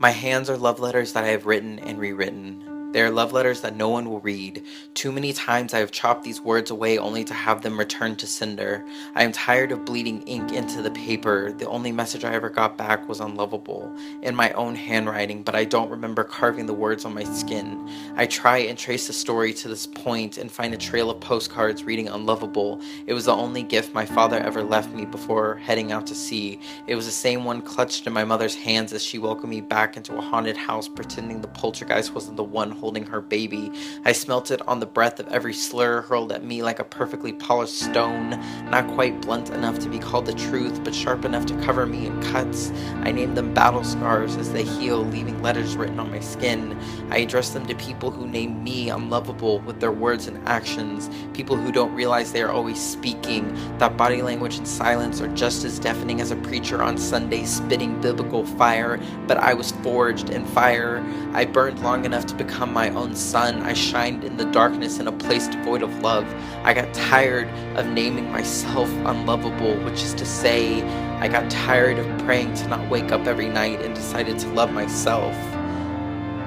My hands are love letters that I have written and rewritten. They are love letters that no one will read. Too many times I have chopped these words away only to have them return to cinder. I am tired of bleeding ink into the paper. The only message I ever got back was unlovable, in my own handwriting, but I don't remember carving the words on my skin. I try and trace the story to this point and find a trail of postcards reading unlovable. It was the only gift my father ever left me before heading out to sea. It was the same one clutched in my mother's hands as she welcomed me back into a haunted house, pretending the poltergeist wasn't the one holding her baby. I smelt it on the breath of every slur hurled at me like a perfectly polished stone, not quite blunt enough to be called the truth, but sharp enough to cover me in cuts. I named them battle scars as they heal, leaving letters written on my skin. I address them to people who name me unlovable with their words and actions, people who don't realize they are always speaking, that body language and silence are just as deafening as a preacher on Sunday spitting biblical fire, but I was forged in fire. I burned long enough to become my own sun. I shined in the darkness in a place devoid of love. I got tired of naming myself unlovable, which is to say, I got tired of praying to not wake up every night and decided to love myself.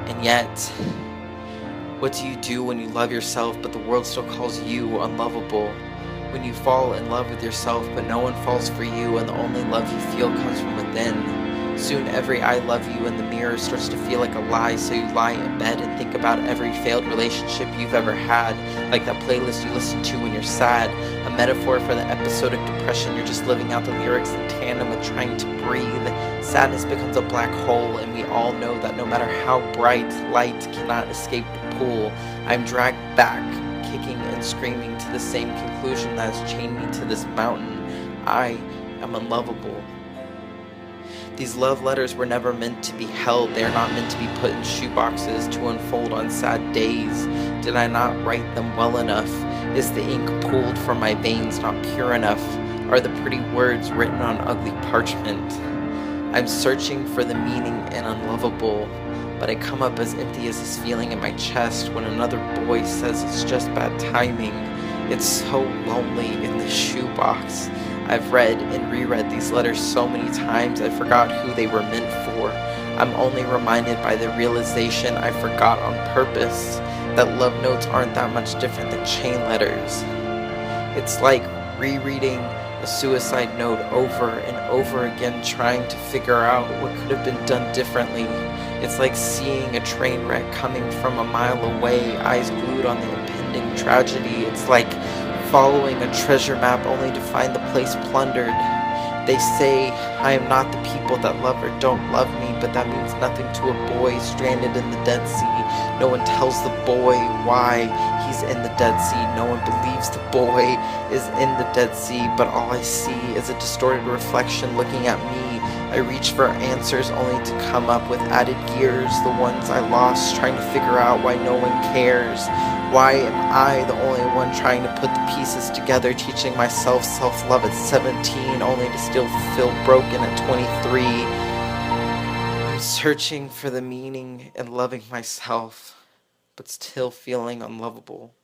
And yet, what do you do when you love yourself but the world still calls you unlovable? When you fall in love with yourself but no one falls for you and the only love you feel comes from within? Soon every I love you in the mirror starts to feel like a lie, so you lie in bed and think about every failed relationship you've ever had, like that playlist you listen to when you're sad, a metaphor for the episodic depression you're just living out the lyrics in tandem with trying to breathe. Sadness becomes a black hole, and we all know that no matter how bright, light cannot escape the pool. I'm dragged back, kicking and screaming to the same conclusion that has chained me to this mountain. I am unlovable. These love letters were never meant to be held. They are not meant to be put in shoeboxes to unfold on sad days. Did I not write them well enough? Is the ink pooled from my veins not pure enough? Are the pretty words written on ugly parchment? I'm searching for the meaning in unlovable, but I come up as empty as this feeling in my chest when another boy says it's just bad timing. It's so lonely in the shoebox. I've read and reread these letters so many times I forgot who they were meant for. I'm only reminded by the realization I forgot on purpose that love notes aren't that much different than chain letters. It's like rereading a suicide note over and over again, trying to figure out what could have been done differently. It's like seeing a train wreck coming from a mile away, eyes glued on the impending tragedy. It's like following a treasure map only to find the place plundered. They say I am not the people that love or don't love me, but that means nothing to a boy stranded in the Dead Sea. No one tells the boy why he's in the Dead Sea. No one believes the boy is in the Dead Sea, but all I see is a distorted reflection looking at me. I reach for answers only to come up with added gears, the ones I lost, trying to figure out why no one cares. Why am I the only one trying to put the pieces together, teaching myself self-love at 17, only to still feel broken at 23? I'm searching for the meaning in loving myself, but still feeling unlovable.